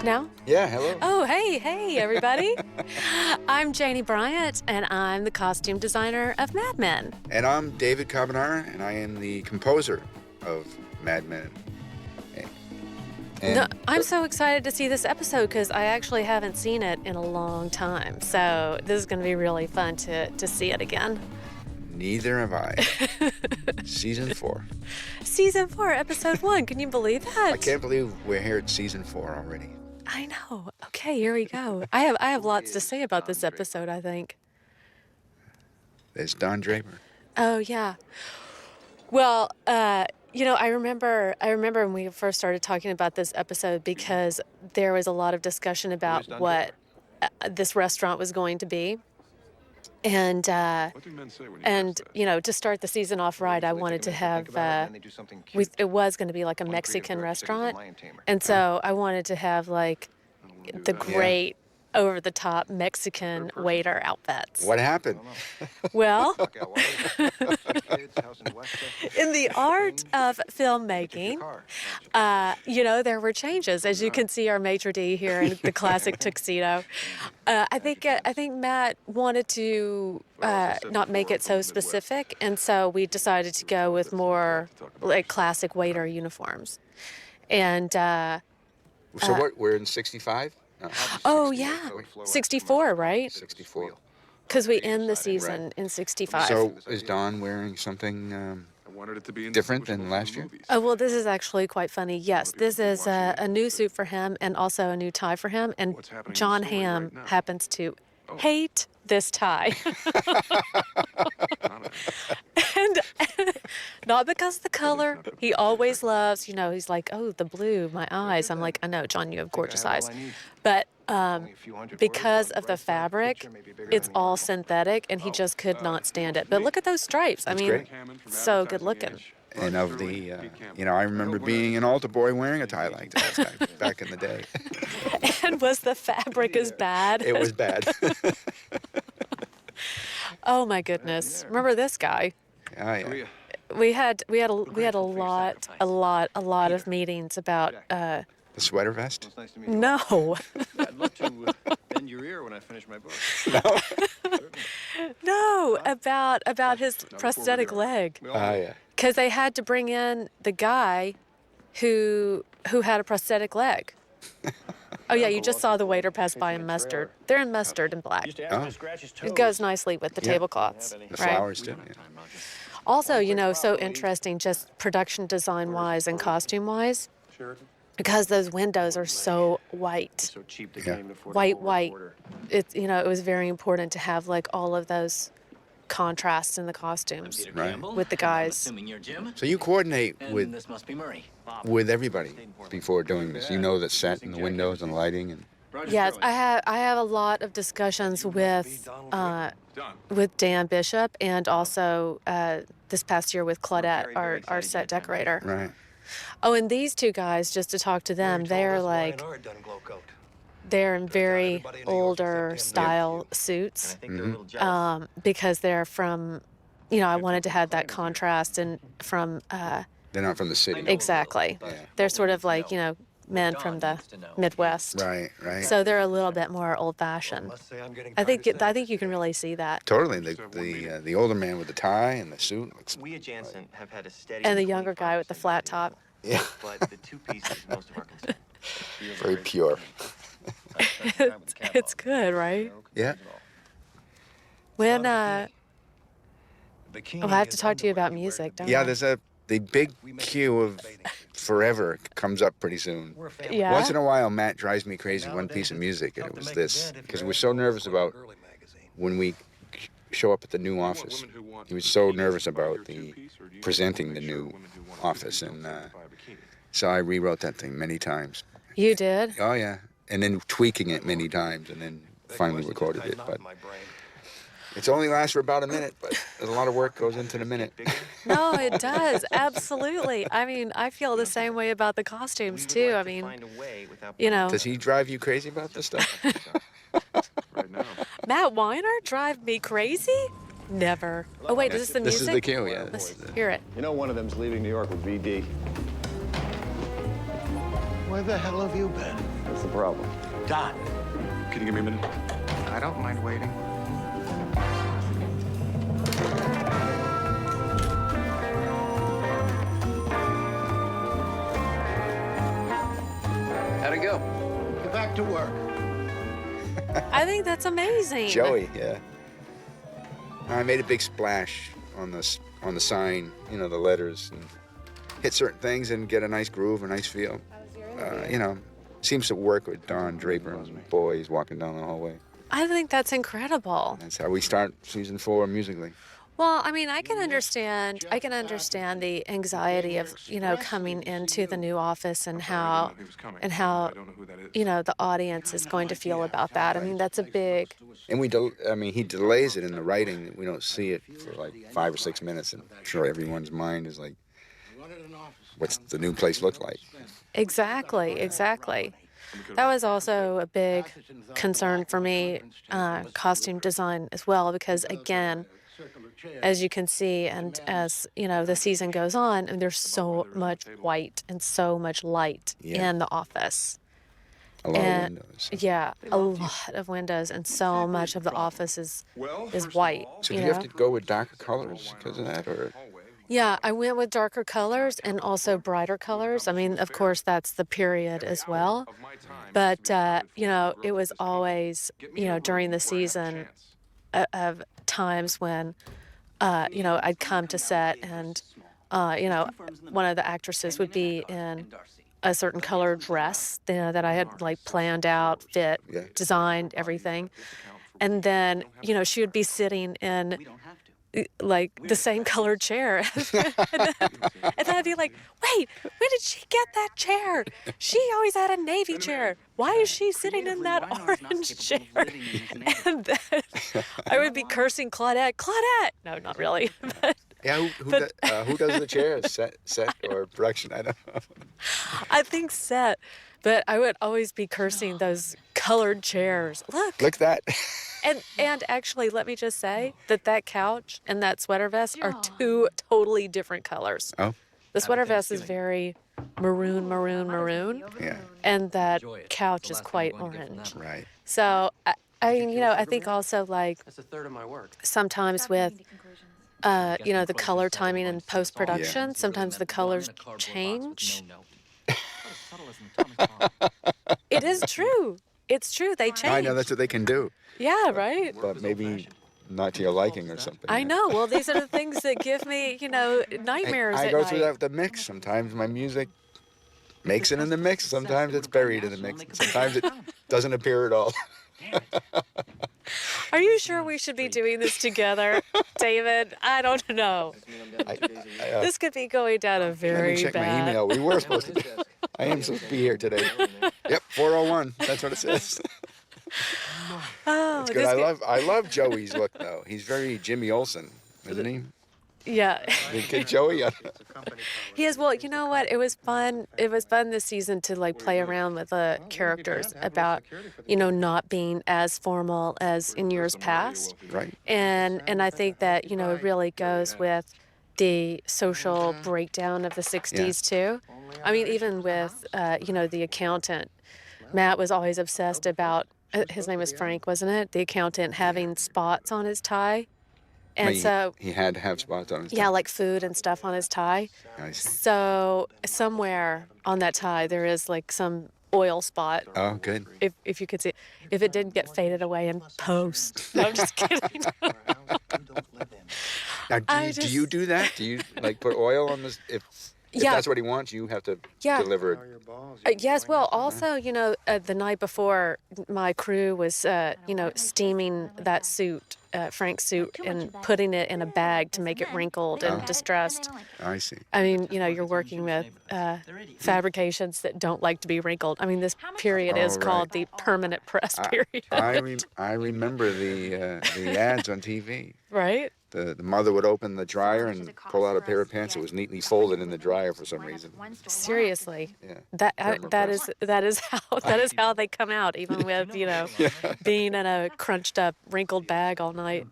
Now? Yeah, hello. Oh, hey, everybody. I'm Janie Bryant, and I'm the costume designer of Mad Men. And I'm David Carbonara, and I am the composer of Mad Men. I'm so excited to see this episode because I actually haven't seen it in a long time. So this is going to be really fun to see it again. Neither have I. Season 4. Season 4, episode 1. Can you believe that? I can't believe we're here at season 4 already. I know. Okay, here we go. I have lots to say about this episode, I think. There's Don Draper. Oh, yeah. Well, I remember when we first started talking about this episode because there was a lot of discussion about what this restaurant was going to be. And to start the season off right, I wanted to have, it was going to be like a Mexican restaurant. And so I wanted to have like the great over-the-top Mexican waiter outfits. What happened? Well, in the art of filmmaking, there were changes. As you can see, our maitre d' here in the classic tuxedo. I think Matt wanted to not make it so specific, and so we decided to go with more like classic waiter uniforms. And so what? We're in 65? Oh, yeah. 64, right? 64. Because we end the season in 65. So is Don wearing something different than last year? Oh, well, this is actually quite funny. Yes, this is a new suit for him and also a new tie for him. And John Hamm happens to hate this tie. and not because of the color. He always loves, he's like, oh, the blue, my eyes. I'm like, I know, John, you have gorgeous eyes. But because of the fabric, it's all synthetic, and he just could not stand it. But look at those stripes. I mean, so good looking. And of the, I remember being an altar boy wearing a tie like that back in the day. And was the fabric as bad? It was bad. Oh my goodness! Remember this guy? Oh yeah. We had a lot of meetings about. The sweater vest? No. I'd love to bend your ear when I finish my book. No, about his prosthetic leg. Oh yeah. Because they had to bring in the guy who had a prosthetic leg. Oh, yeah, you just saw the waiter pass by in mustard. They're in mustard and black. Oh. It goes nicely with the tablecloths. The flowers, too. Yeah. Also, so interesting just production design-wise and costume-wise. Because those windows are so white. White. It was very important to have, like, all of those contrasts in the costumes with the guys. So you coordinate with everybody before doing this. You know the set and the windows and lighting and. Yes, I have a lot of discussions with Dan Bishop and also this past year with Claudette, our set decorator. Right. Oh, and these two guys, just to talk to them, they're in very older style suits because they're from, I wanted to have that contrast and from. They're not from the city. Exactly. Yeah. They're sort of like, men from the Midwest. Right. So they're a little bit more old-fashioned. I think you can really see that. Totally. The older man with the tie and the suit looks. We at Jansen have had a steady. And the younger guy with the flat top. Yeah. But the two pieces is most of our concern. Very pure. It's good, right? Yeah. When I have to talk to you about music, don't I? Yeah, the big queue of Forever comes up pretty soon. Yeah. Once in a while, Matt drives me crazy with one piece of music, and it was this, because we're so nervous about when we show up at the new office. He was so nervous about presenting the new office, and so I rewrote that thing many times. You did? Oh yeah, and then tweaking it many times, and then finally recorded it. But it's only lasts for about a minute, but there's a lot of work goes into the minute. No, it does. Absolutely. I mean, I feel the same way about the costumes, too. I mean, Does he drive you crazy about this stuff? Matt Weiner drive me crazy? Never. Oh, wait, is this the music? This is the cue, yeah. Let's hear it. One of them's leaving New York with VD. Where the hell have you been? What's the problem? Don. Can you give me a minute? I don't mind waiting. How'd it go? Get back to work. I think that's amazing. Joey, yeah. I made a big splash on the sign, you know, the letters, and hit certain things and get a nice groove, a nice feel. You know, seems to work with Don Draper and boys walking down the hallway. I think that's incredible. That's how we start season 4 musically. Well, I mean, I can understand the anxiety of, you know, coming into the new office and how, you know, the audience is going to feel about that. I mean, that's a big... And he delays it in the writing. We don't see it for like 5 or 6 minutes, and I'm sure everyone's mind is like, what's the new place look like? Exactly. That was also a big concern for me, costume design as well, because again, as you can see, and as you know, the season goes on, and there's so much white and so much light in the office. A lot of windows. Yeah, a lot of windows, and so much of the office is white. So do you have to go with darker colors because of that, or? Yeah, I went with darker colors and also brighter colors. I mean, of course, that's the period as well. But, you know, it was always, you know, during the season of times when, you know, I'd come to set and, you know, one of the actresses would be in a certain color dress, you know, that I had like planned out, fit, designed, everything. And then, you know, she would be sitting in like the same colored chair. and then I'd be like, wait, where did she get that chair? She always had a navy chair. Why is she sitting in that orange chair? And then I would be cursing Claudette. No, not really. But, yeah, who does the chairs? Set or production? I don't know. I think set. But I would always be cursing those colored chairs. Look that. And actually, let me just say that couch and that sweater vest are two totally different colors. Oh. The sweater vest is very maroon. Yeah. And that couch is quite orange. Right. So, I mean, you know, I think also like That's a third of my work. sometimes with, you know, the color timing and post-production, sometimes the colors change. It is true. It's true. They change. I know that's what they can do. Yeah, right? But maybe not to your liking or something. I know. Well, these are the things that give me, you know, nightmares I at go night. through that with the mix. Sometimes my music makes it in the mix. Sometimes it's buried in the mix. Sometimes it doesn't appear at all. Are you sure we should be doing this together, David? I don't know. This could be going down a very Let me check bad... my email. We were supposed to. I am supposed to be here today. Yep, 4:01. That's what it says. Oh, It's good. I love Joey's look though. He's very Jimmy Olsen, isn't he? Yeah. The kid Joey. He is. Well, you know what? It was fun. It was fun this season to like play around with the characters about, you know, not being as formal as in years past. Right. And I think that, you know, it really goes with the social breakdown of the 60s too. I mean, even with, you know, the accountant, Matt was always obsessed about, his name was Frank, wasn't it? The accountant having spots on his tie. And so he had to have spots on his tie. Yeah, like food and stuff on his tie. I see. So somewhere on that tie there is like some oil spot. Oh, good. If you could see, if it didn't get faded away in post. No, I'm just kidding. Now, do you do that? Do you like put oil on this? If that's what he wants, you have to deliver it. Yes, well, also, you know, the night before, my crew was, you know, steaming that suit, Frank's suit, and putting it in a bag to make it wrinkled and distressed. I see. I mean, you know, you're working with fabrications that don't like to be wrinkled. I mean, this period is called the permanent press period. I remember the ads on TV. Right? The mother would open the dryer and pull out a pair of pants that was neatly folded in the dryer for some reason. Seriously, Yeah. that is how they come out, even with, you know, being in a crunched up wrinkled bag all night.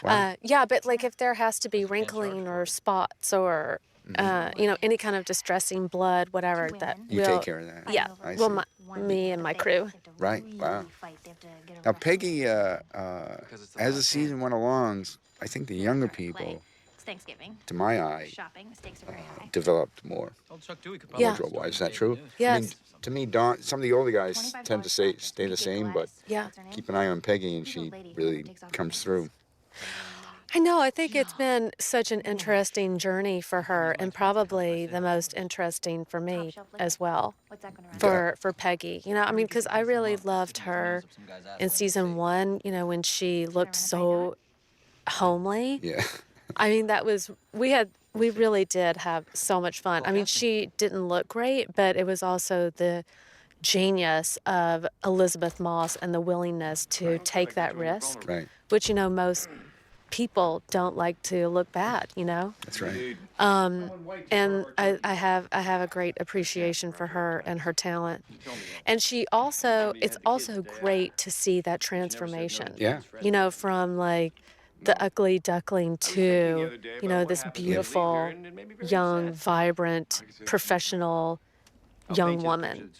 Wow. Yeah, but like if there has to be wrinkling or spots or any kind of distressing blood, whatever, that You will, take care of that. yeah, I well, see. me and my crew. Right. Wow. Now, Peggy, as the season went along, I think the younger people, to my eye, developed more Yeah. wardrobe-wise. Is that true? Yes. I mean, to me, Dawn, some of the older guys tend to stay the same, but Yeah. keep an eye on Peggy, and she really comes through. I know. I think it's been such an interesting journey for her, and probably the most interesting for me as well. For Peggy, I mean, because I really loved her in season 1. When she looked so homely. Yeah. I mean, we really did have so much fun. I mean, she didn't look great, but it was also the genius of Elizabeth Moss and the willingness to take that risk, Right. which, most people don't like to look bad. That's right. And I have a great appreciation for her and her talent. And it's also great to see that transformation. Yeah. From like the ugly duckling to, this beautiful, young, vibrant, professional young woman.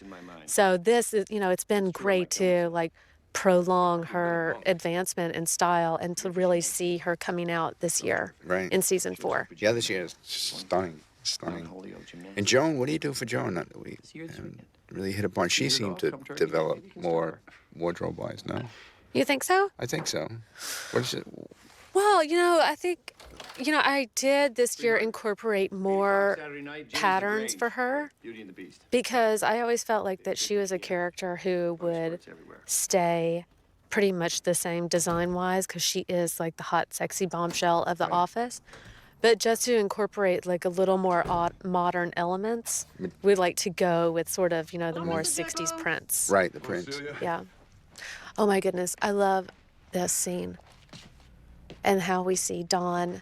So this is, it's been great to like prolong her advancement in style and to really see her coming out this year Right. in season 4. Yeah, this year is stunning. Stunning. And Joan, what do you do for Joan? We really hit upon. She seemed to develop more wardrobe-wise, no? You think so? I think so. What is it? Well, I think, I did this year incorporate more patterns for her because I always felt like that she was a character who would stay pretty much the same design-wise because she is like the hot, sexy bombshell of the office. But just to incorporate like a little more modern elements, we'd like to go with sort of, the more 60s prints. Right, the prints. Yeah. Oh my goodness, I love this scene and how we see Don.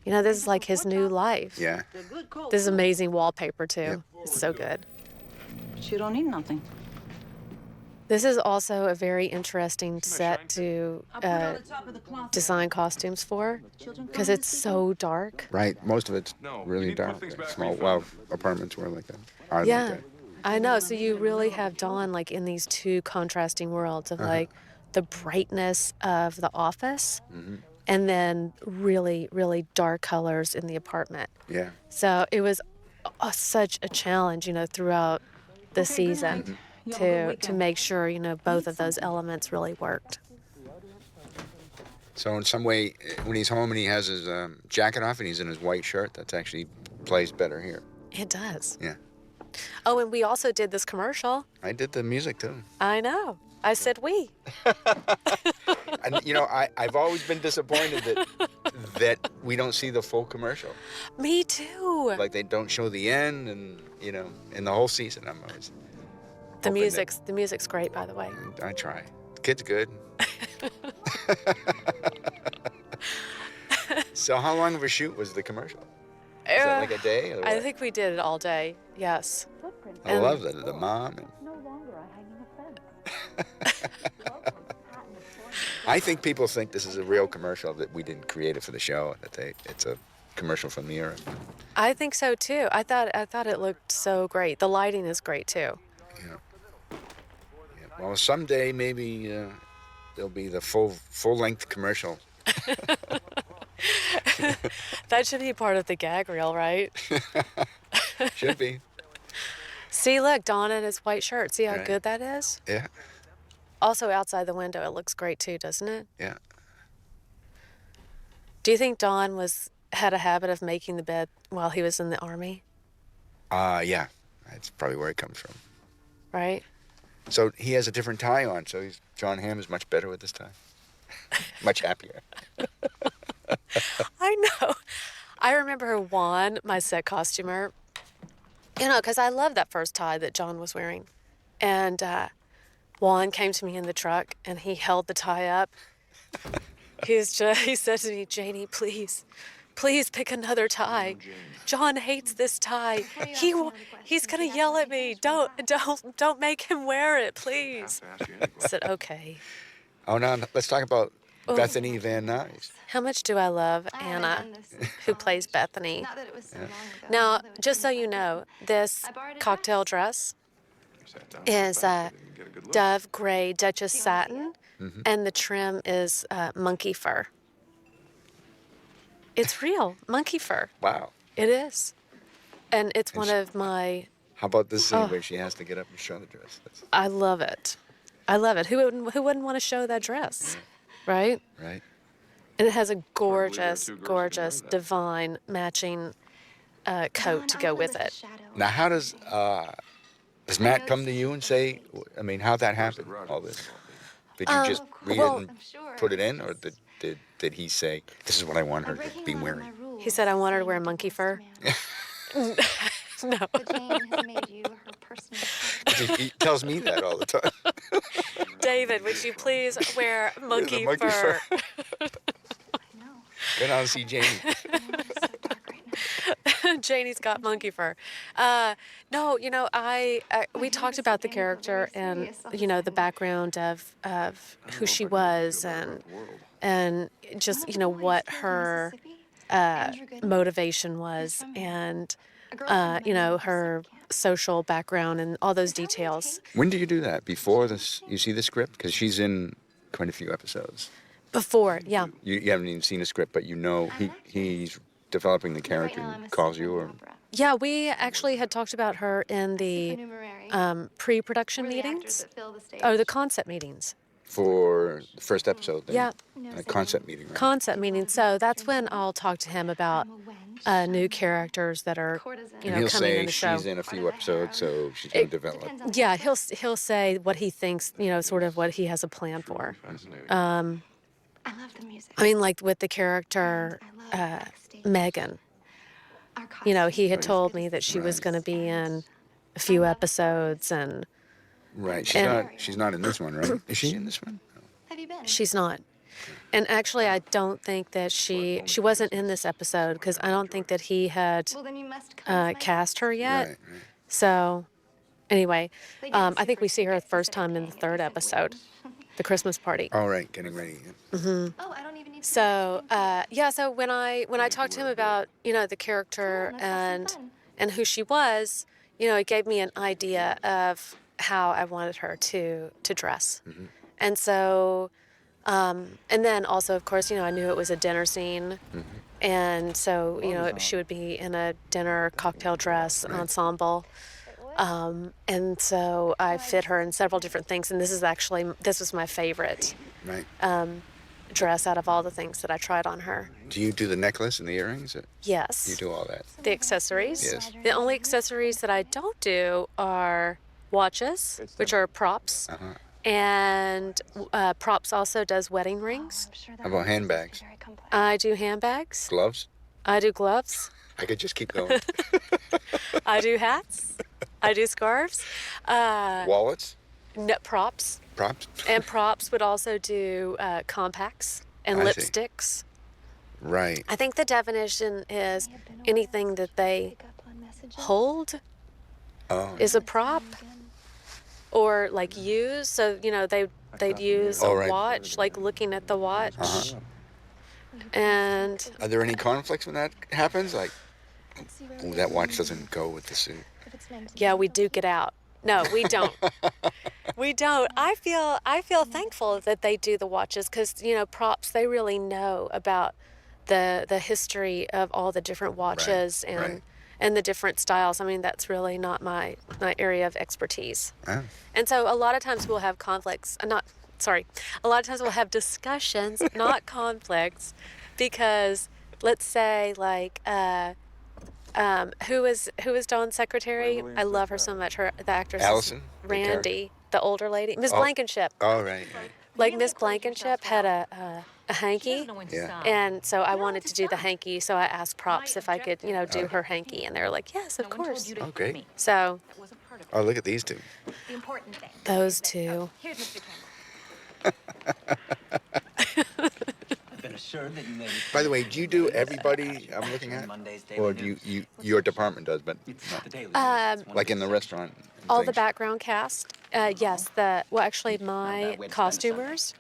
This is like his new life. Yeah. This is amazing wallpaper too. Yep. It's so good. But you don't need nothing. This is also a very interesting set to design costumes for because it's so dark. Right. Most of it's really dark. Small, apartments were like that. Are Yeah, like that. I know. So you really have Dawn like in these two contrasting worlds of like the brightness of the office and then really, really dark colors in the apartment. Yeah. So it was such a challenge, throughout the season to make sure, both of those elements really worked. So in some way, when he's home and he has his jacket off and he's in his white shirt, that actually plays better here. It does. Yeah. Oh, and we also did this commercial. I did the music too. I know. I said we. And I've always been disappointed that we don't see the full commercial. Me too. Like they don't show the end, and in the whole season, I'm always. The music's great, by the way. I try. The kid's good. So how long of a shoot was the commercial? Is that like a day? Or I what? think we did it all day. Yes. I love the mom. And... I think people think this is a real commercial, that we didn't create it for the show, that it's a commercial from the era. I think so too. I thought it looked so great. The lighting is great too. Yeah. Well, someday maybe there'll be the full-length commercial. That should be part of the gag reel, right? Should be. See, look, Don in his white shirt. See how Right. good that is? Yeah. Also, outside the window, it looks great too, doesn't it? Yeah. Do you think Don had a habit of making the bed while he was in the army? Yeah. That's probably where it comes from. Right? So he has a different tie on, so John Hamm is much better with this tie. Much happier. I know. I remember Juan, my set costumer, because I love that first tie that John was wearing. And Juan came to me in the truck, and he held the tie up. He said to me, Janie, please pick another tie. John hates this tie. He's gonna yell at me. Don't make him wear it, please. I said, okay. Oh, now let's talk about Bethany Van Nuys. How much do I love Anna, who plays Bethany? Now, just so you know, this cocktail dress is dove gray Duchess satin, and the trim is monkey fur. It's real monkey fur. Wow. It is, and it's one of my. How about this scene where she has to get up and show the dress? I love it. I love it. Who wouldn't want to show that dress, right? Right. And it has a gorgeous, gorgeous, divine matching coat to go with it. Now, how does Matt come to you and say, I mean, how'd that happen, all this? Did you just read it and put it in, or did he say, this is what I want her to be wearing? He said, I want her to wear monkey fur. No. Jane has made you her personal. He tells me that all the time. David, would you please wear monkey fur? I know. Go down and see Janie. It's so dark right now. Janie's got monkey fur. No, we talked about the character and the background of who she was and just what her motivation was and her social background and all those details. When do you do that? Before this, you see the script? Because she's in quite a few episodes. Before, yeah. You haven't even seen the script, but he's developing the character and calls you, or... Yeah, we actually had talked about her in the pre-production meetings, or the concept meetings. For the first episode, then? Yeah. A concept meeting, right? Concept meeting. So that's when I'll talk to him about new characters that are, And he'll coming say in the show. she's in a few episodes, so she's going to develop. Yeah, he'll say what he thinks, sort of what he has a plan for. I love the music. I mean, like with the character Megan, he had told me that she was going to be in a few episodes, and Right. And- She's not in this one, right? Is she in this one? Have you been? she's not. And actually, I don't think that she wasn't in this episode because I don't think that he had Well, then you must come. cast her yet. Right. So, anyway, I think we see her the first time in the third episode, the Christmas party. All right, getting ready. Oh, I don't even need to. So, so when I talked to him about the character Cool, that sounds so and fun. who she was, it gave me an idea of how I wanted her to dress, and so. And then also, of course, I knew it was a dinner scene, and so, she would be in a dinner cocktail dress ensemble. And so I fit her in several different things, and this was my favorite Right. dress out of all the things that I tried on her. Do you do the necklace and the earrings? Yes. You do all that? The accessories. Yes. The only accessories that I don't do are watches, which are props. Uh-huh. And props also does wedding rings. I'm sure How about handbags? very complex. I do handbags. Gloves? I do gloves. I could just keep going. I do hats. I do scarves. Wallets? Props. Props? And props would also do compacts and I see. lipsticks. Right. I think the definition is anything that they Pick up on messages. hold Oh. is a prop or like use. So, they'd use a Oh, right. watch, like looking at the watch. Uh-huh. And Are there any conflicts when that happens? Like, Let's see where oh, we that go. watch doesn't go with the suit. If it's meant to yeah, be. we duke it out. No, we don't. We don't. I feel thankful that they do the watches because props, they really know about the history of all the different watches right. and the different styles. I mean, that's really not my area of expertise. Ah. And so a lot of times we'll have conflicts. A lot of times we'll have discussions, not conflicts, because let's say like. Who is Dawn's secretary? I love her so much. The actress is Allison? The Randy, the older lady, Miss Oh. Blankenship. Oh, right. Like Miss Blankenship had a hanky, Yeah. and so I wanted to do the hanky. So I asked props if I could, do her hanky, and they were like, "Yes, of course." Okay. So Oh, look at these two. The important thing. those two. Here's Mr. Campbell. I've been assured that you made it. By the way, do you do everybody I'm looking at? Monday's Daily Or do you your department does, but It's not the Daily like in the restaurant? and All the things? background cast. Yes. Actually, my costumers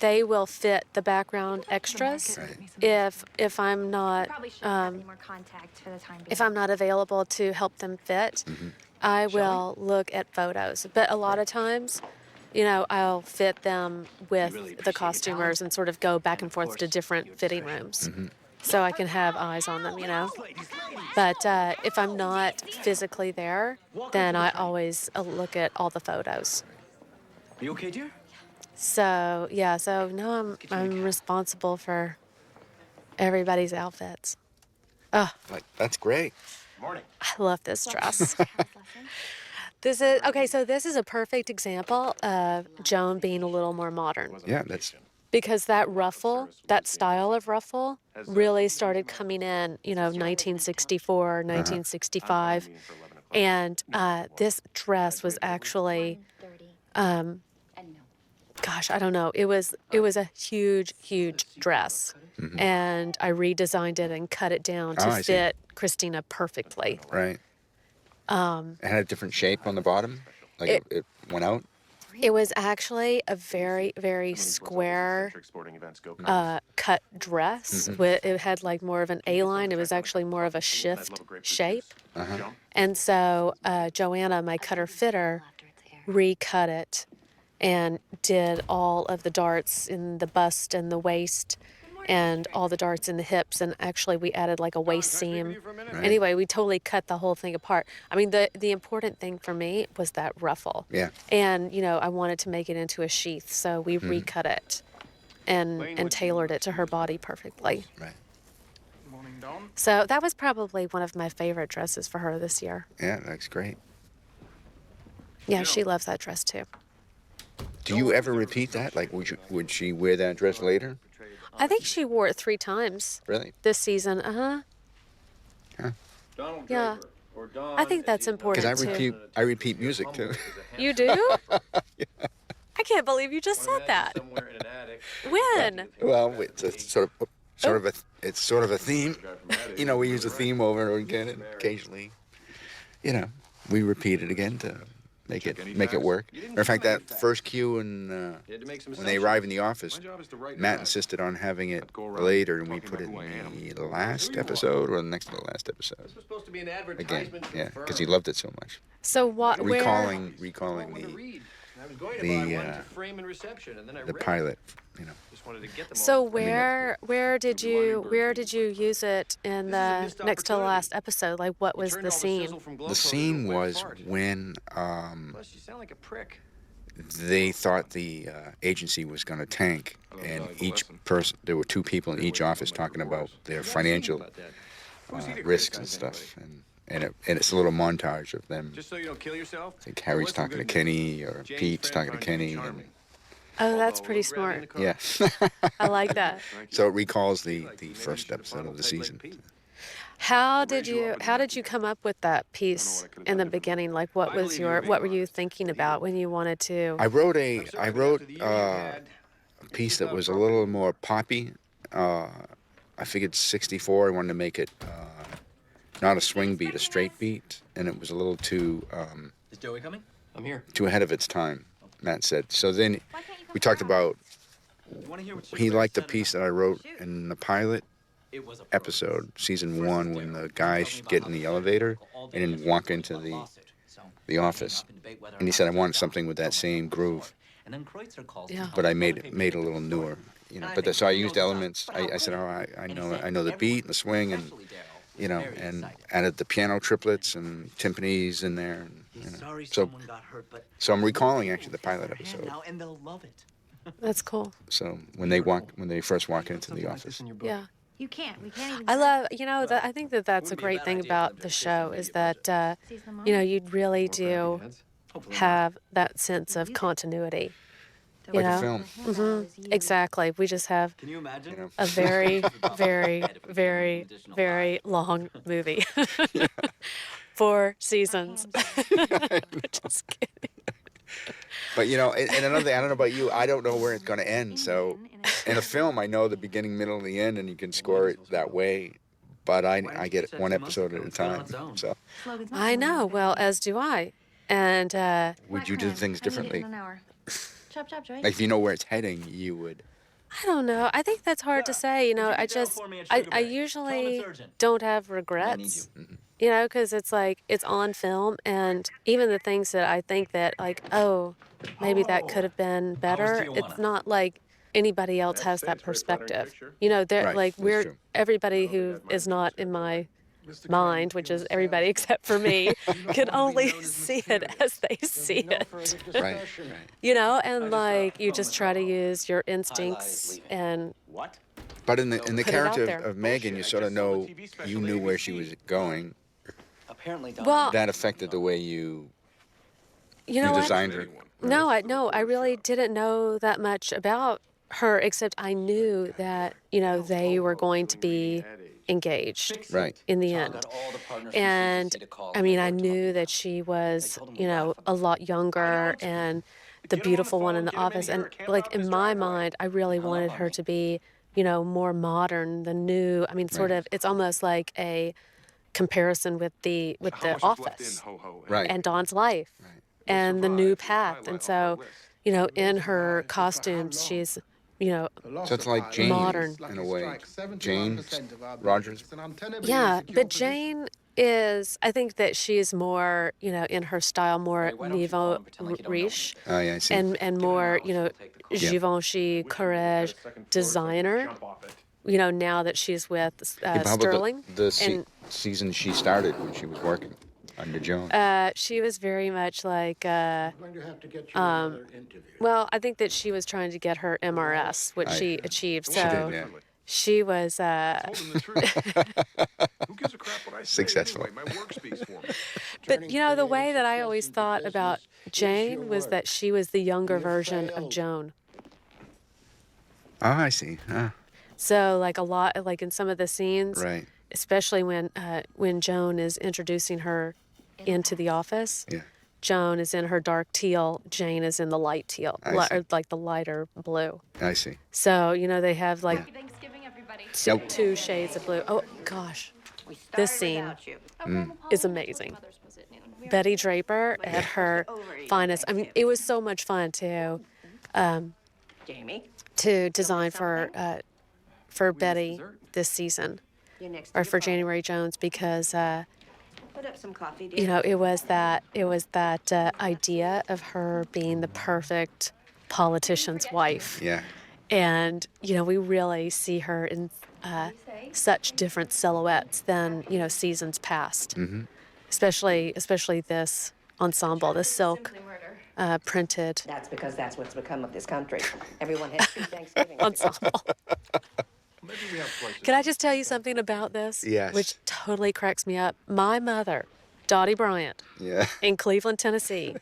they will fit the background extras if I'm not Probably shouldn't have any more contact for the time being. if I'm not available to help them fit. I will look at photos, but a lot of times, I'll fit them with the costumers and sort of go back and forth to different fitting rooms so I can have eyes on them. But if I'm not physically there, then I always look at all the photos. Are you okay, dear? So yeah, so no, I'm responsible for everybody's outfits. Oh, Like, that's great. Morning. I love this dress. House lesson. This is a perfect example of Joan being a little more modern. Yeah, that's Because that ruffle, that style of ruffle, really started coming in, 1964, 1965. And this dress was actually, 1:30. And no. gosh, I don't know. It was a huge, huge dress. And I redesigned it and cut it down to I see. fit Christina perfectly. right. It had a different shape on the bottom. Like it went out. It was actually a very, very square cut dress. It had like more of an A-line. It was actually more of a shift shape. And so Joanna, my cutter fitter, After it's air. recut it and did all of the darts in the bust and the waist and all the darts in the hips. And actually we added like a waist seam. Right. Anyway, we totally cut the whole thing apart. I mean, the important thing for me was that ruffle. Yeah. And, I wanted to make it into a sheath, so we recut it and tailored it to her body perfectly. Right. So that was probably one of my favorite dresses for her this year. Yeah, that's great. Yeah, she loves that dress too. Do you ever repeat that? Like, would she wear that dress later? I think she wore it 3 times Really? this season. Donald Yeah. Draper, or Don I think that's as he is known. important too. I repeat music too. You do? I can't believe you just said that. Somewhere in an attic. When? Well, it's a sort of a theme. We use a theme over and again, and occasionally, we repeat it again to make it work. Matter of fact, that first cue when they arrive in the office, Matt insisted on having it later, and we put it in the last episode or the next to the last episode. This was supposed to be an Again, advertisement for yeah, the because he firm. loved it so much. So what? Where? Recalling Want to the read. I was going to the, buy one to uh, frame in reception, and then I the read it. pilot. Just wanted to get them So all. where did you use it in the next to the last episode? Like, what was the scene? The scene was when Plus, you sound like a prick. they thought the agency was going to tank, and each person, there were 2 people in each office talking about their financial risks and stuff, and it's a little montage of them. Just so you don't kill yourself. I think Harry's talking to Kenny, or Pete's talking to Kenny, and Oh, that's pretty smart. yeah. I like that. So it recalls the first episode of the season. How did you come up with that piece in the beginning? Like, what were you thinking about when you wanted to? I wrote a piece that was a little more poppy. I figured 64. I wanted to make it not a swing beat, a straight beat, and it was a little too Is Joey coming? I'm here. too ahead of its time. Matt said. So then Why can't you come we talked down? about You want to hear what he liked the piece that I wrote in the pilot It was a episode, season 1, when the guys get in the elevator and then walk into the office. And he said I wanted something with that same groove, Yeah. but I made it a little newer. But so I used elements. I said, I know the beat and the swing, and and added the piano triplets and timpanis in there. And, so I'm recalling actually the pilot episode. And they'll love it. That's cool. So when they first walk into the office. Yeah. You can't. We can't even. I love, I think that's a great thing about the show is that, you really do have that sense of continuity. Like a film. Exactly. We just have Can you imagine? a very, very, very, very long movie. 4 seasons. Just kidding. But and another thing, I don't know about you, I don't know where it's going to end. So in a film, I know the beginning, middle, and the end, and you can score it that way. But I get it 1 episode at a time. So I know. Well, as do I. And would you do things differently? An hour. Chop, chop, Joey. Like if you know where it's heading, you would. I don't know. I think that's hard to say. You know, could you I get down just, for me at I Sugar Bear? Tell 'em usually it's urgent. don't have I need regrets. you. You know, because it's like it's on film, and even the things that I think that like, oh, maybe that could have been better. It's Tijuana? not like anybody else has that perspective. You know, they're Right, like that's true. everybody who is not in my mind, which is everybody except for me, can only see it as they see it. Right, right. You know, and like you just try to use your instincts and What? But in the Put it out character there. of Megan, you sort of know you knew where she was going. Apparently, Don. Well, That affected the way you you know what? designed her. No, I really didn't know that much about her, except I knew that, you know, they were going to be engaged Right. in the Tom end. got all the partners from And CCC to call I and mean, they I worked him up knew the that deal. she was, told him to you know, laugh a about lot younger and the beautiful one in the office. And like in my mind, I really wanted her to be, you know, more modern, the new. I mean, sort Right. of. It's almost like a comparison with the office Right. and Dawn's life and the new path. And so, you know, in her costumes, she's, you know, So it's like Jane modern. in a way. Jane Rogers. Yeah, but Jane is, I think that she's more, you know, in her style, more Ray, why don't you call nouveau and pretend like you don't know riche Oh yeah, I see. and more, you know, Yeah. Givenchy, courage, designer. You know, now that she's with Yeah, but how about Sterling, and season she started when she was working under Joan? she was very much like, I'm going to have to get you another interview. well, I think that she was trying to get her MRS, which I- she achieved. She So did, yeah. she was, Who gives a crap what I say Successful. anyway? My work speaks for me. but you know, the way that I always thought about Jane was that she was the younger version of Joan. Oh, I see. Ah, So like a lot, like in some of the scenes, right. especially when Joan is introducing her into the office, Yeah. Joan is in her dark teal, Jane is in the light teal, I see. or like the lighter blue. I see. So you know they have like Happy Thanksgiving, everybody. Yep. two shades of blue. Oh gosh, We This started scene without you. Oh, Grandma Polly is told amazing. Mother's was at noon. We Betty Draper at her Over your finest. I mean, it was so much fun Jamie, to design for Betty dessert? this season, you're next to or your for father. January Jones, because Put up some coffee, dear. you know it was that idea of her being the perfect politician's wife, Yeah. and you know we really see her in such different silhouettes than you know seasons past, especially this ensemble, the silk simply murder. printed That's because that's what's become of this country. Everyone has two Thanksgivings. ensemble. Maybe we have places. Can I just tell you something about this? Yes. Which totally cracks me up. My mother, Dottie Bryant, Yeah. in Cleveland, Tennessee,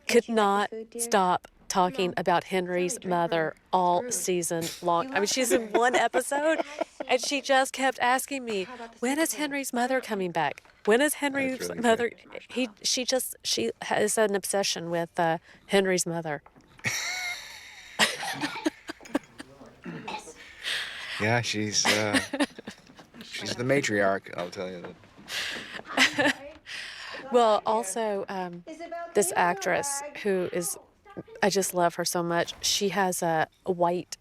could you like the not food, dear? stop talking about Henry's mother all season long. I mean, she's in one episode, and she just kept asking me, "When is Henry's mother coming back? When is Henry's really mother?" She has an obsession with Henry's mother. Yeah, she's the matriarch, I'll tell you that. Well, also, this actress who is, I just love her so much. She has a white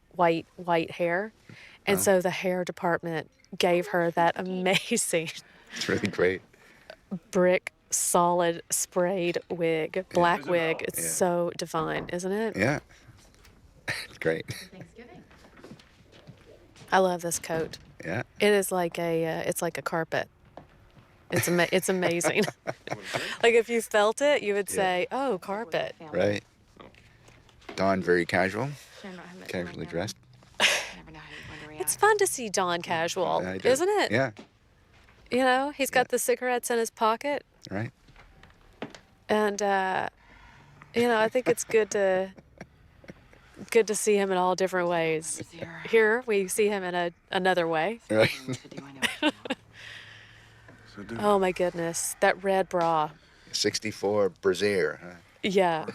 hair. And so the hair department gave her that amazing It's really great. brick solid sprayed wig, black wig. It's Yeah. so divine, isn't it? Yeah. It's great. Thanksgiving. I love this coat. Yeah. It is like it's like a carpet. It's amazing. Like if you felt it, you would say, "Oh, carpet." Right. Dawn very casual, Should I not have it in my casually camera? dressed. Never know how you're going to react. It's fun to see Dawn casual, I do. isn't it? Yeah. You know, he's got the cigarettes in his pocket, Right. and you know, I think it's good to see him in all different ways. Here we see him in another way. Right. Oh my goodness, that red bra. 64 brassiere. Huh? Yeah,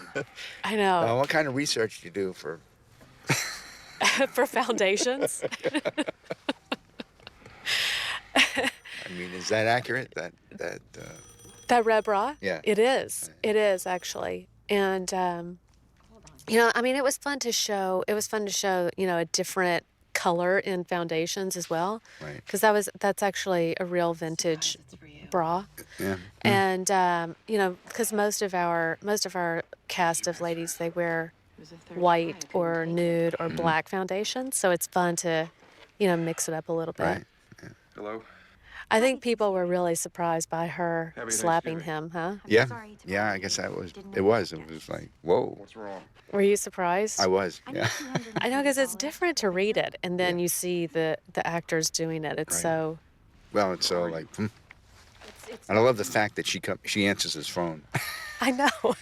I know. What kind of research do you do for? For foundations. I mean, is that accurate? That That red bra? Yeah. It is. It is actually. And I mean, it was fun to show. It was fun to show, a different color in foundations as well, Right. because that's actually a real vintage bra. Yeah. And because most of our cast of ladies, they wear white or nude or black foundations, so it's fun to, mix it up a little bit. Right. Hello? I think people were really surprised by her Happy slapping Thanksgiving. him, huh? Yeah. sorry to Yeah, bother I guess you. that was. Didn't It know was. you It were was like, whoa. What's wrong? Were you surprised? I was. I Yeah. need I know, because it's different to read it, and then Yeah. you see the actors doing it. It's Right. so. Well, it's so like, and I love the fact that she answers his phone. I know.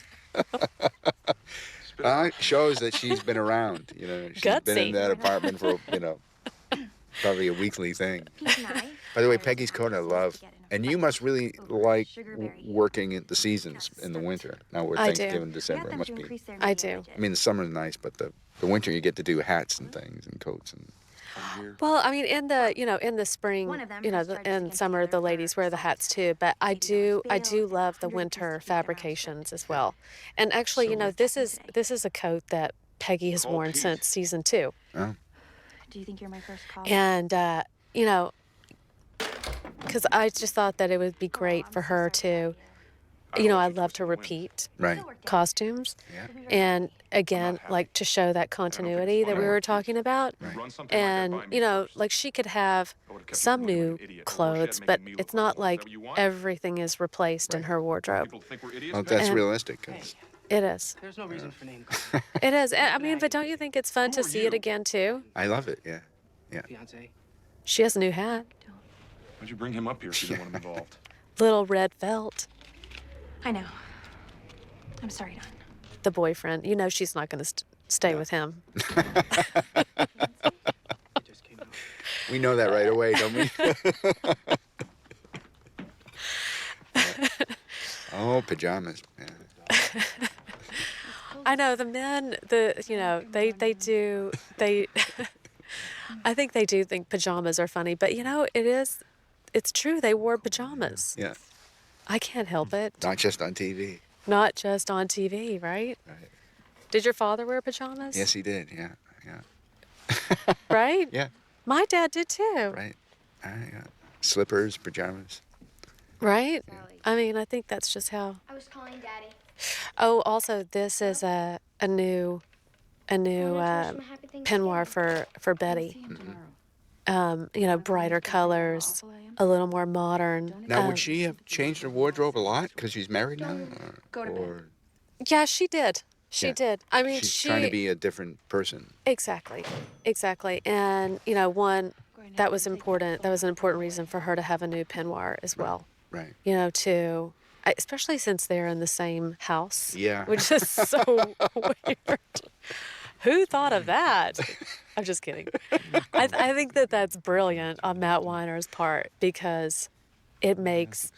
Shows that she's been around. She's been Gutsy. in that apartment for probably a weekly thing. Pete and I. By the way, Peggy's coat I love, and you must really like working at the seasons in the winter. Now we're I do. Thanksgiving, December. It must be. I do. I mean, the summer's nice, but the winter you get to do hats and things and coats and. Well, I mean, in the spring, One of them in has charges against summer, the the other ladies for wear the hats too. But I do love the winter fabrications as well. And actually, this is a coat that Peggy has Call worn Pete. since season 2. Oh, Do you think you're my first call? And because I just thought that it would be great for her to, I love to repeat right. costumes, Yeah. and again, like to show that continuity that we were talking about. Run something like that And, by me first. like she could have I would've kept you some from looking new like an idiot. Or she had clothes, to but make me it's look not like like that what you want? everything is replaced in her wardrobe. People think we're idiots. Well, then? that's And- realistic. 'Cause- It is. There's no reason for name calling. It is. I mean, but don't you think it's fun Who to are see it you? again, too? I love it. Yeah. Fiance. She has a new hat. Why'd you bring him up here if you didn't want him involved? Little red felt. I know. I'm sorry, Don. The boyfriend. She's not going to stay with him. It just came out. We know that right away, don't we? Oh, pajamas. Yeah. I know the men. They do. I think they do think pajamas are funny, but it's true. They wore pajamas. Yeah. I can't help it. Not just on TV. Not just on TV, right? Right. Did your father wear pajamas? Yes, he did. Yeah. Yeah. Right? Yeah. My dad did too. Right. Yeah. Slippers, pajamas. Right? I mean, I think that's just how. I was calling Daddy. Oh, also, this is a new peignoir for Betty. Brighter colors, a little more modern. Now, would she have changed her wardrobe a lot because she's married now? Go to bed. Or Yeah, she did. She Yeah. did. I mean, she's trying to be a different person. Exactly. And one that was important. That was an important reason for her to have a new peignoir as well. Right. Especially since they're in the same house. Yeah. Which is so weird. Who thought of that? I'm just kidding. I think that's brilliant on Matt Weiner's part, because it makes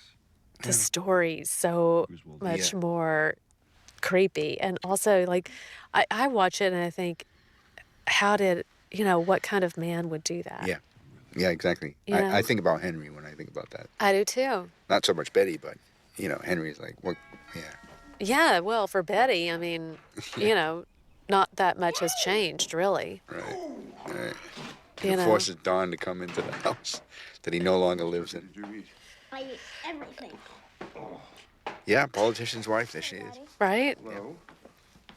the story so much Yeah. more creepy. And also, like, I watch it and I think, what kind of man would do that? Yeah. Yeah, exactly. I think about Henry when I think about that. I do too. Not so much Betty, but, Henry's like, what? Yeah. Yeah, well, for Betty, I mean, not that much has changed, really. Right. You It know. forces Don to come into the house that he no longer lives in. Did you eat? I eat everything. Yeah, politician's wife, there she is. Right? Hello?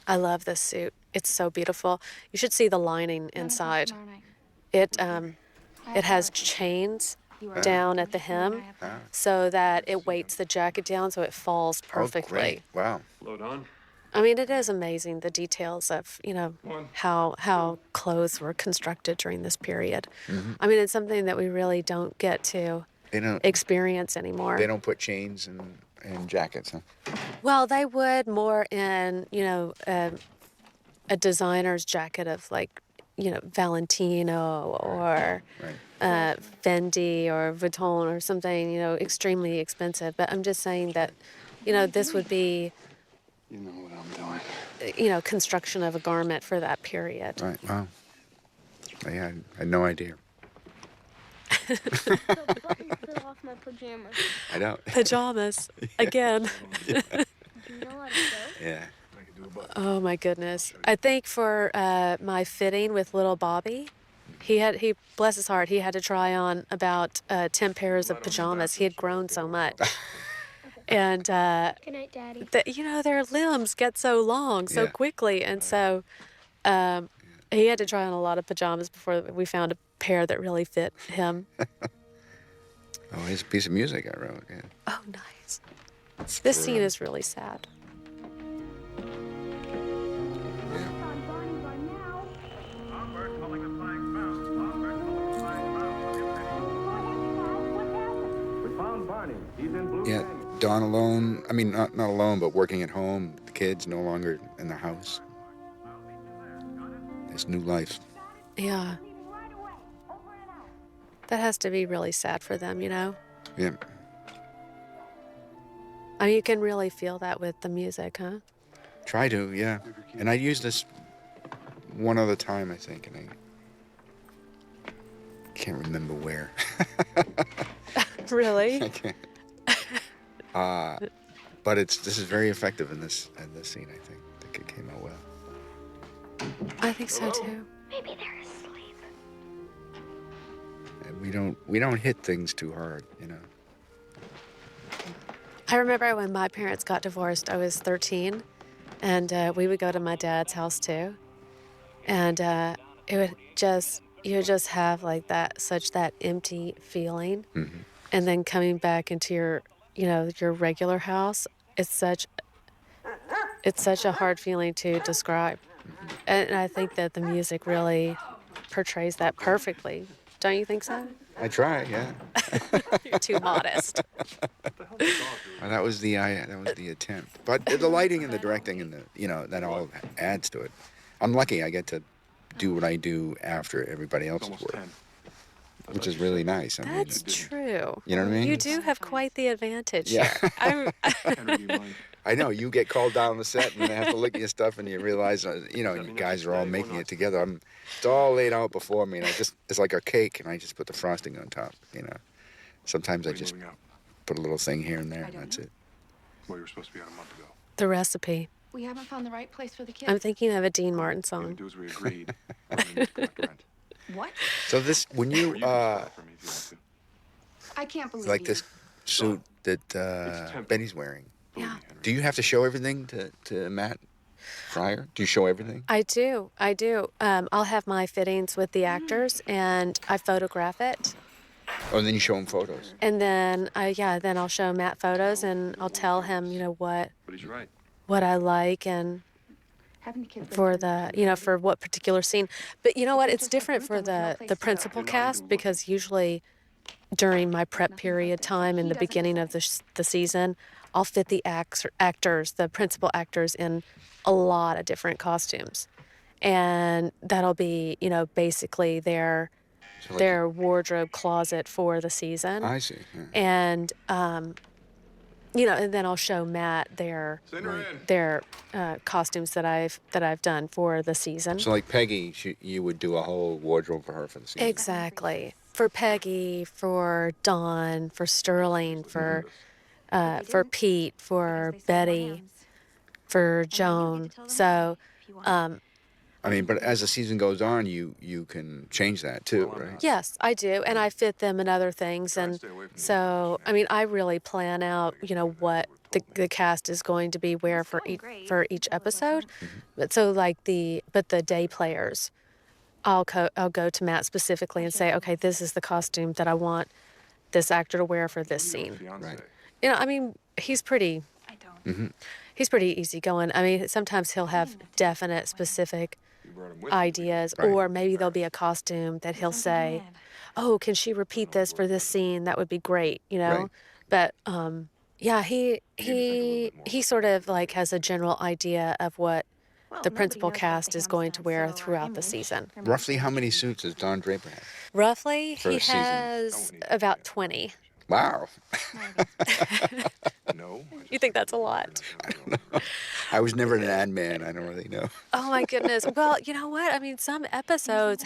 I love this suit. It's so beautiful. You should see the lining inside. It has chains down at the hem so that it weights the jacket down so it falls perfectly. Oh, great. Wow. Hello, Don. I mean, it is amazing, the details of, how clothes were constructed during this period. I mean, it's something that we really don't get to They don't experience anymore. they don't put chains in jackets, huh? Well, they would more in, a designer's jacket of like, Valentino or Right. Fendi or Vuitton or something, extremely expensive. But I'm just saying that, this would be, You know what I'm doing. construction of a garment for that period. Right. Wow. Yeah, I had no idea. The button fell off my pajamas. I know. Pajamas, again. Do you know how to sew? Yeah. I could do a Oh my goodness. I think for my fitting with little Bobby, he bless his heart, he had to try on about 10 pairs of pajamas. He had grown so much. And Good night, Daddy. their limbs get so long so Yeah. quickly, and so he had to try on a lot of pajamas before we found a pair that really fit him. Oh, here's a piece of music I wrote. Yeah. Oh, nice. This scene is really sad. Yeah, Dawn alone. I mean, not alone, but working at home. The kids no longer in the house. It's new life. Yeah. That has to be really sad for them, Yeah. I mean, you can really feel that with the music, huh? Try to, yeah. And I used this one other time, I think, and I can't remember where. Really? I can't. But this is very effective in this scene. I think it came out well. I think so too. Maybe they're asleep. And we don't hit things too hard, I remember when my parents got divorced, I was 13, and we would go to my dad's house too. And you would just have like that empty feeling. Mm-hmm. And then coming back into your regular house, it's such a hard feeling to describe. And I think that the music really portrays that perfectly. Don't you think so? I try, yeah. You're too modest. Well, that was the attempt. But the lighting and the directing and that all adds to it. I'm lucky I get to do what I do after everybody else's Almost work, 10. which is really nice. I mean, That's true. you know what I mean? You do have quite the advantage Yeah. here. Henry, do you mind? I know, you get called down the set and they have to look at your stuff and you realize, you guys are all making it together. It's all laid out before me and it's like a cake and I just put the frosting on top, Sometimes I What are you just moving out? put a little thing here and there and that's it. Well, you were supposed to be out a month ago. The recipe. We haven't found the right place for the kids. I'm thinking of a Dean Martin All we song. do as we agreed. And then you collect rent. What? So this, when Or you, you can spell it for me if you want to. I can't believe like you. this suit that temp. Betty's wearing, Believe Yeah. me, Henry. do you have to show everything to Matt Fryer? Do you show everything? I do. I'll have my fittings with the actors and I photograph it. Oh, and then you show him photos. And then I'll show Matt photos and I'll tell him, But he's right. what I like and Having the kids live for through for what particular scene. But you know what? It's different for the principal cast because usually during my prep period time in the beginning of the season, I'll fit the actors, the principal actors, in a lot of different costumes. And that'll be, basically their So, like, their wardrobe closet for the season. I see. Yeah. And and then I'll show Matt Send her in. their costumes that I've done for the season. So like Peggy, you would do a whole wardrobe for her for the season. Exactly. For Peggy, for Dawn, for Sterling, for Pete, for Betty, for Joan. So, I mean, but as the season goes on, you can change that too, right? yes, I do, and I fit them in other things, Try to and stay away from the so I mean, I really plan out, what the cast is going to be wear for each episode. But so like the day players, I'll go to Matt specifically and say, okay, this is the costume that I want this actor to wear for this scene. Fiance. Right. I mean, he's pretty easygoing. I mean, sometimes he'll have definite, specific You brought him with you. ideas, Right. or maybe there'll be a costume that he'll say, "Oh, can she repeat this for this scene? That would be great," Right. But he sort of like has a general idea of what the principal cast is going to wear throughout the season. Roughly how many suits does Don Draper have? Roughly, For he a season. has about 20. Wow. No. You think that's a lot? I was never an ad man. I don't really know. Oh my goodness. Well, you know what? I mean, some episodes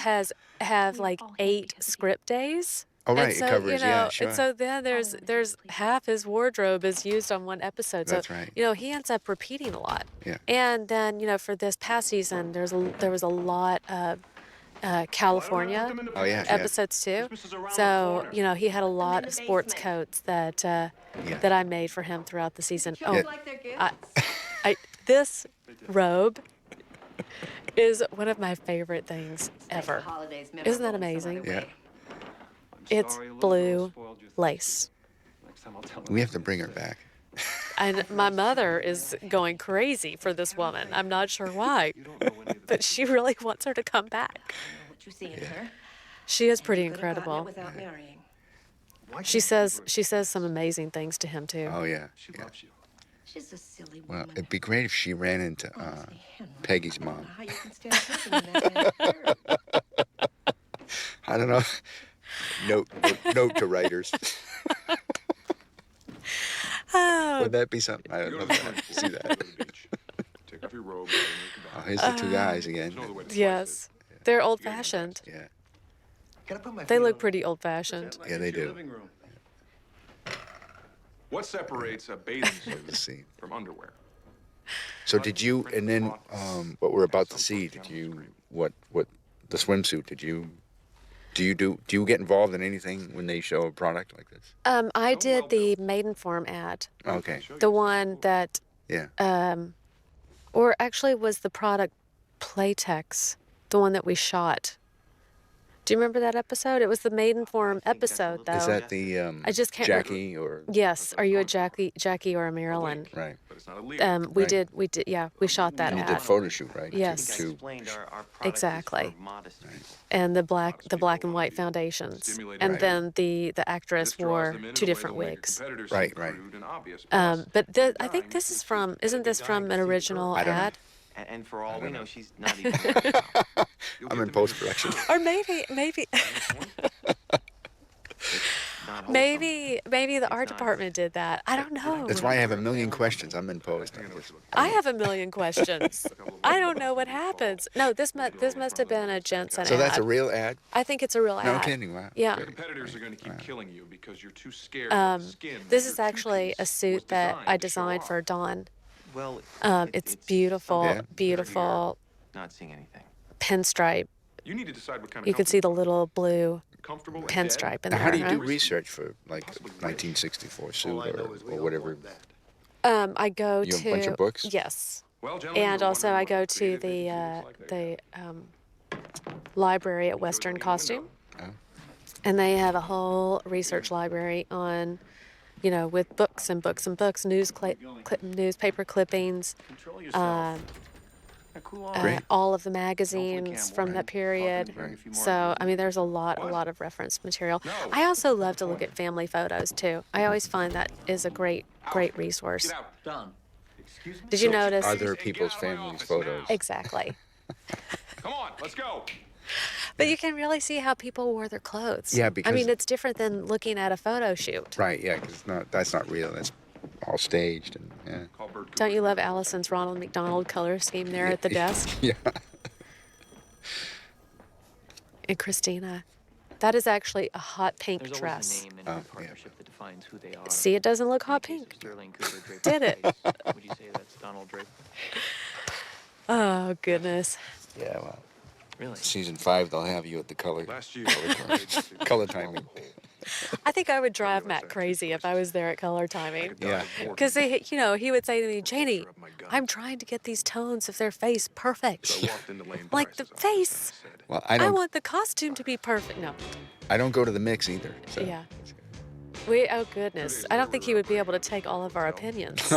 have like 8 script days. Oh, right, And it so, covers, yeah, sure. and so then there's half his wardrobe is used on one episode. So, That's right. he ends up repeating a lot. Yeah. And then, for this past season, there was a lot of California Oh, yeah, yeah. episodes too. So, he had a lot of sports coats that I made for him throughout the season. Oh, Yeah. Like their gifts. this robe is one of my favorite things ever. Holidays Isn't that memorable in some amazing? other Yeah. way. It's blue lace. We have to bring her back. And my mother is going crazy for this woman. I'm not sure why, but she really wants her to come back. I know what you see in her. She is pretty You could have gotten it incredible. without marrying. She says some amazing things to him too. Oh, yeah. She Yeah. loves you. She's a silly Well, woman. it'd be great if she ran into Honestly, Henry, Peggy's I don't mom. know how you can stand living in that man's dirt. I don't know. Note to writers. Oh, Would that be something? I Go don't to know. the If swimming I pool, see go that. to the beach. Take off your robe. Make Oh, a here's the two guys again. There's no other way to slice yes. They're old fashioned. Yeah. Can I put my They feet look on- pretty old fashioned. Yeah, they It's your do. living room. What separates a bathing suit Let's see. from underwear? So did you? And then what we're about to see? Did you? What the swimsuit? Do you get involved in anything when they show a product like this? I did the Maidenform ad, Okay. the one that, Yeah. or actually was the product Playtex, the one that we shot. Do you remember that episode? It was the Maidenform episode, though. Is that the I just can't remember. Jackie or Yes. Are you a Jackie or a Marilyn? right? But it's not illegal. We Right. did. Yeah, we shot that And you did ad. photo shoot, right? Yes. To explained our product Exactly. is for modest people. And the black and white foundations, and Right. then the actress This draws wore them in 2 a way different that'll make your wigs. competitors Right, seem right. crude and obvious. Plus, But if I you're think dying, this is it's from. Isn't this from an original I don't know. ad? And for all we don't know, know. she's not even there now. you'll I'm get in to post production. Or maybe Not wholesome. maybe the art not. department did that. I don't know. That's why I have a million questions. I'm in post. I have a million questions. I don't know what happens. No, this must have been a Jensen So ad. that's a real ad? I think it's a real No ad. kidding. Wow. Yeah. Your competitors are going to keep killing you because you're too scared of the skin. This Your is actually a two-piece suit was that I to show designed off. for Dawn. Well, It's beautiful, Yeah. beautiful not seeing anything. pinstripe. You need to decide what kind of You can see the little blue comfortable and pinstripe in Now, there. how do you do right? research for like 1964 suit All I know is we or don't whatever? want that. I go You to have a bunch of books? Yes, Well, gentlemen, and you're also I wondering go what to creative the agency looks like they library at have. Western Goes in the Costume, window. and they have a whole research library on, with books and books and books, newspaper clippings, Control yourself. Cool off. Great. all of the Hopefully magazines can't from wait. that period. Talking to a few more So, of I mean, there's a lot of reference material. I also love to look at family photos too. I always find that is a great resource. Get out. Done. Did you notice? Other people's Get out of my families' office photos. now. Exactly. Come on, let's go. But you can really see how people wore their clothes. Yeah, I because- mean, it's different than looking at a photo shoot. Right. Yeah. Because that's not real. That's all staged and yeah. Call Bert Don't Cooper. you love Allison's Ronald McDonald color scheme there at the desk? Yeah. And Christina, that is actually a hot pink There's always dress. a name in Oh, a yeah. partnership that defines who they are. See, it doesn't look hot In the case pink. of Sterling Cooper, Draper Did it? Chase, would you say that's Donald Draper? Oh, goodness. Yeah. Well, Really? season 5 they'll have you at the color Last year, color timing. I think I would drive Matt crazy if I was there at color timing. Yeah. Because he would say to me, Janie, I'm trying to get these tones of their face perfect. Like the face. Well, I I don't. want the costume to be perfect. No. I don't go to the mix either. So. Yeah. Oh goodness. I don't think he would be able to take all of our opinions.